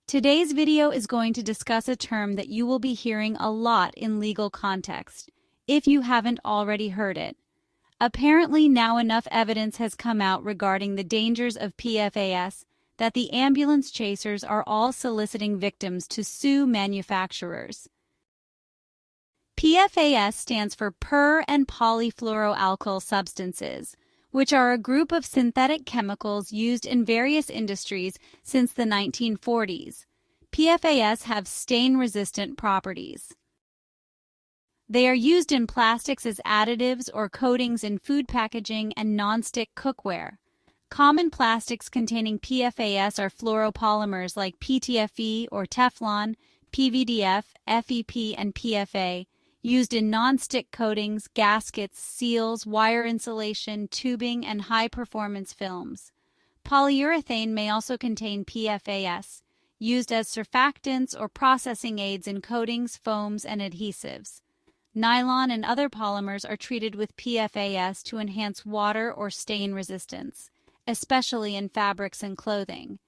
Today's video is going to discuss a term that you will be hearing a lot in legal context, if you haven't already heard it. Apparently now enough evidence has come out regarding the dangers of PFAS that the ambulance chasers are all soliciting victims to sue manufacturers. PFAS stands for per- and polyfluoroalkyl substances, which are a group of synthetic chemicals used in various industries since the 1940s. PFAS have stain-resistant properties. They are used in plastics as additives or coatings in food packaging and non-stick cookware. Common plastics containing PFAS are fluoropolymers like PTFE or Teflon, PVDF, FEP, and PFA, used in non-stick coatings, gaskets, seals, wire insulation, tubing, and high-performance films. Polyurethane may also contain PFAS, used as surfactants or processing aids in coatings, foams, and adhesives. Nylon and other polymers are treated with PFAS to enhance water or stain resistance, especially in fabrics and clothing.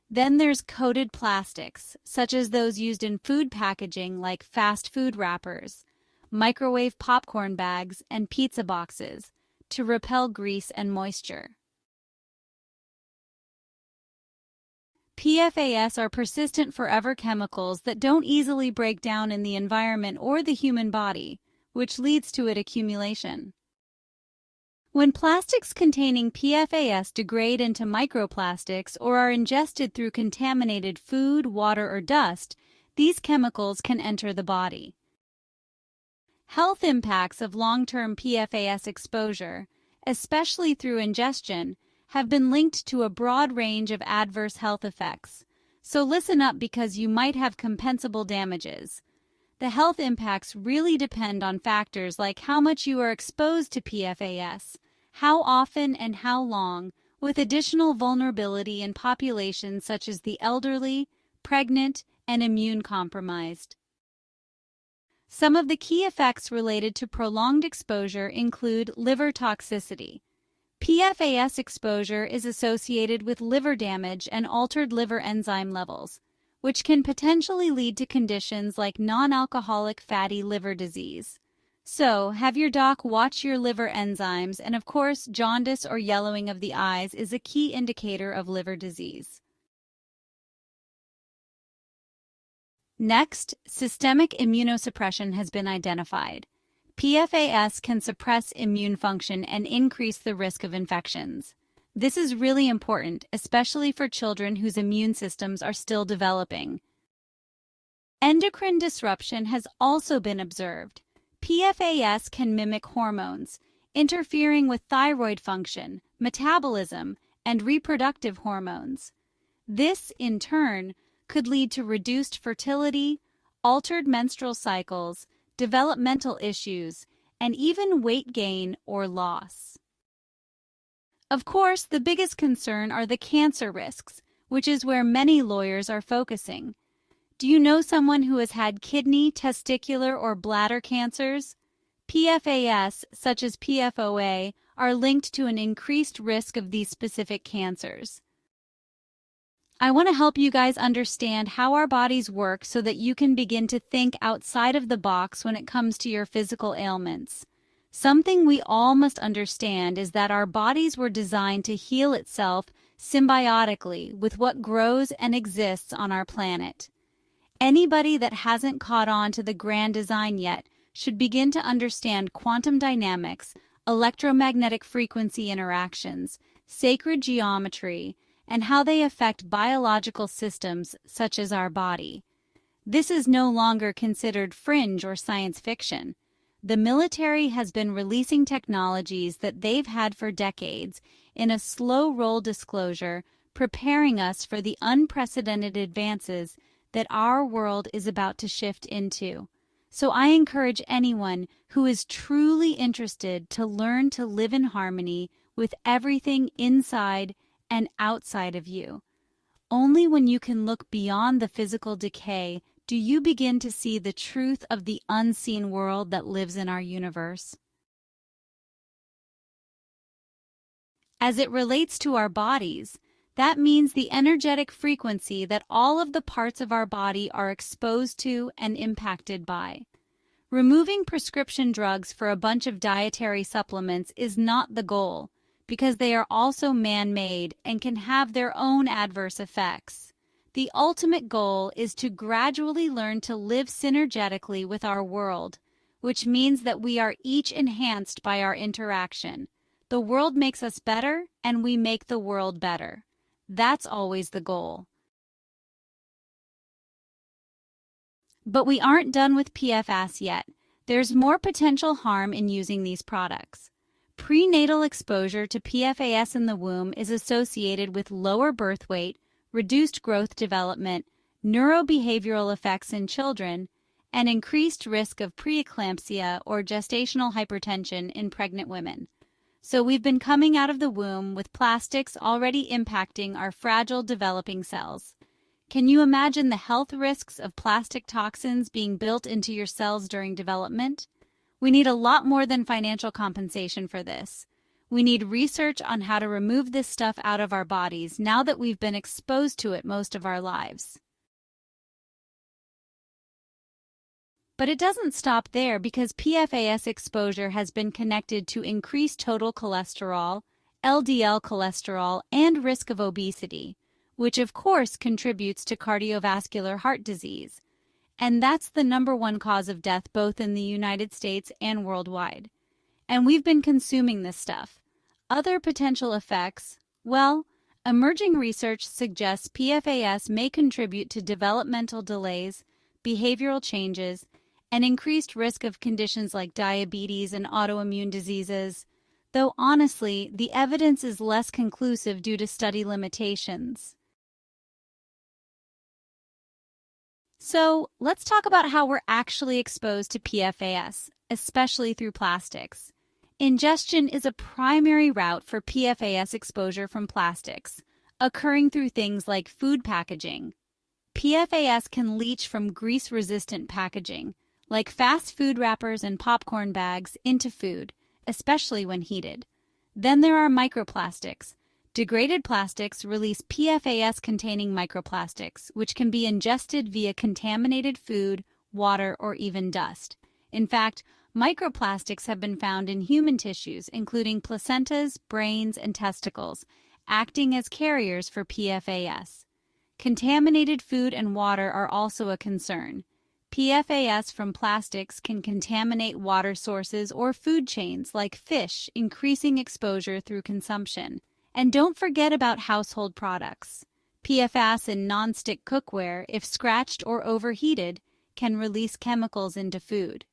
Then there's coated plastics, such as those used in food packaging like fast food wrappers, microwave popcorn bags, and pizza boxes, to repel grease and moisture. PFAS are persistent forever chemicals that don't easily break down in the environment or the human body, which leads to its accumulation. When plastics containing PFAS degrade into microplastics or are ingested through contaminated food, water, or dust, these chemicals can enter the body. Health impacts of long-term PFAS exposure, especially through ingestion, have been linked to a broad range of adverse health effects. So listen up because you might have compensable damages. The health impacts really depend on factors like how much you are exposed to PFAS, how often and how long, with additional vulnerability in populations such as the elderly, pregnant, and immune-compromised. Some of the key effects related to prolonged exposure include liver toxicity. PFAS exposure is associated with liver damage and altered liver enzyme levels, which can potentially lead to conditions like non-alcoholic fatty liver disease. So, have your doc watch your liver enzymes, and of course, jaundice or yellowing of the eyes is a key indicator of liver disease. Next, systemic immunosuppression has been identified. PFAS can suppress immune function and increase the risk of infections. This is really important, especially for children whose immune systems are still developing. Endocrine disruption has also been observed. PFAS can mimic hormones, interfering with thyroid function, metabolism, and reproductive hormones. This, in turn, could lead to reduced fertility, altered menstrual cycles, developmental issues, and even weight gain or loss. Of course, the biggest concern are the cancer risks, which is where many lawyers are focusing. Do you know someone who has had kidney, testicular, or bladder cancers? PFAS, such as PFOA, are linked to an increased risk of these specific cancers. I want to help you guys understand how our bodies work so that you can begin to think outside of the box when it comes to your physical ailments. Something we all must understand is that our bodies were designed to heal itself symbiotically with what grows and exists on our planet. Anybody that hasn't caught on to the grand design yet should begin to understand quantum dynamics, electromagnetic frequency interactions, sacred geometry, and how they affect biological systems such as our body. This is no longer considered fringe or science fiction. The military has been releasing technologies that they've had for decades in a slow-roll disclosure, preparing us for the unprecedented advances that our world is about to shift into. So I encourage anyone who is truly interested to learn to live in harmony with everything inside and outside of you. Only when you can look beyond the physical decay do you begin to see the truth of the unseen world that lives in our universe. As it relates to our bodies, That means the energetic frequency that all of the parts of our body are exposed to and impacted by. Removing prescription drugs for a bunch of dietary supplements is not the goal, because they are also man-made and can have their own adverse effects. The ultimate goal is to gradually learn to live synergetically with our world, which means that we are each enhanced by our interaction. The world makes us better, and we make the world better. That's always the goal. But we aren't done with PFAS yet. There's more potential harm in using these products. Prenatal exposure to PFAS in the womb is associated with lower birth weight, reduced growth development, neurobehavioral effects in children, and increased risk of preeclampsia or gestational hypertension in pregnant women. So we've been coming out of the womb with plastics already impacting our fragile developing cells. Can you imagine the health risks of plastic toxins being built into your cells during development? We need a lot more than financial compensation for this. We need research on how to remove this stuff out of our bodies now that we've been exposed to it most of our lives. But it doesn't stop there, because PFAS exposure has been connected to increased total cholesterol, LDL cholesterol, and risk of obesity, which of course contributes to cardiovascular heart disease. And that's the #1 cause of death both in the United States and worldwide. And we've been consuming this stuff. Other potential effects, well, emerging research suggests PFAS may contribute to developmental delays, behavioral changes, and increased risk of conditions like diabetes and autoimmune diseases, though honestly, the evidence is less conclusive due to study limitations. So, let's talk about how we're actually exposed to PFAS, especially through plastics. Ingestion is a primary route for PFAS exposure from plastics, occurring through things like food packaging. PFAS can leach from grease-resistant packaging, like fast food wrappers and popcorn bags, into food, especially when heated. Then there are microplastics. Degraded plastics release PFAS-containing microplastics, which can be ingested via contaminated food, water, or even dust. In fact, microplastics have been found in human tissues, including placentas, brains, and testicles, acting as carriers for PFAS. Contaminated food and water are also a concern. PFAS from plastics can contaminate water sources or food chains like fish, increasing exposure through consumption. And don't forget about household products. PFAS in non-stick cookware, if scratched or overheated, can release chemicals into food.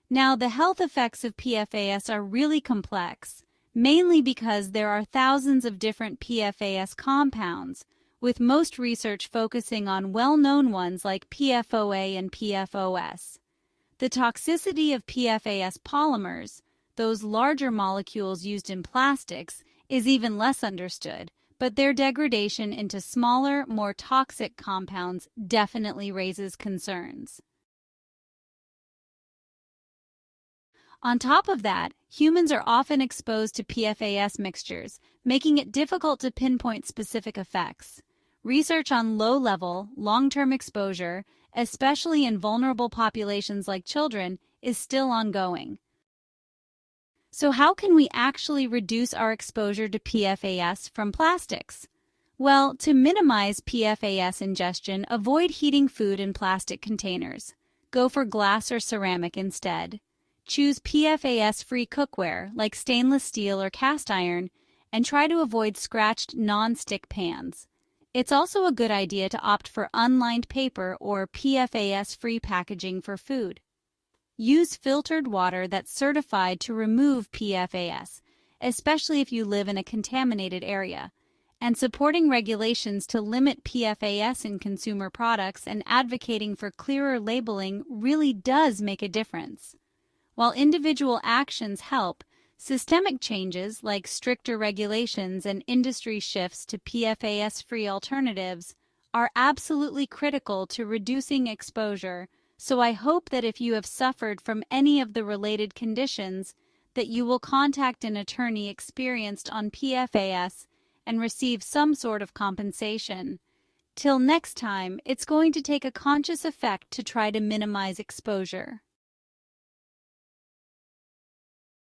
Now, the health effects of PFAS are really complex, mainly because there are thousands of different PFAS compounds, with most research focusing on well-known ones like PFOA and PFOS. The toxicity of PFAS polymers, those larger molecules used in plastics, is even less understood, but their degradation into smaller, more toxic compounds definitely raises concerns. On top of that, humans are often exposed to PFAS mixtures, making it difficult to pinpoint specific effects. Research on low-level, long-term exposure, especially in vulnerable populations like children, is still ongoing. So how can we actually reduce our exposure to PFAS from plastics? Well, to minimize PFAS ingestion, avoid heating food in plastic containers. Go for glass or ceramic instead. Choose PFAS-free cookware like stainless steel or cast iron, and try to avoid scratched non-stick pans. It's also a good idea to opt for unlined paper or PFAS-free packaging for food. Use filtered water that's certified to remove PFAS, especially if you live in a contaminated area. And supporting regulations to limit PFAS in consumer products and advocating for clearer labeling really does make a difference. While individual actions help, systemic changes like stricter regulations and industry shifts to PFAS-free alternatives are absolutely critical to reducing exposure, so I hope that if you have suffered from any of the related conditions, that you will contact an attorney experienced on PFAS and receive some sort of compensation. Till next time, it's going to take a conscious effect to try to minimize exposure.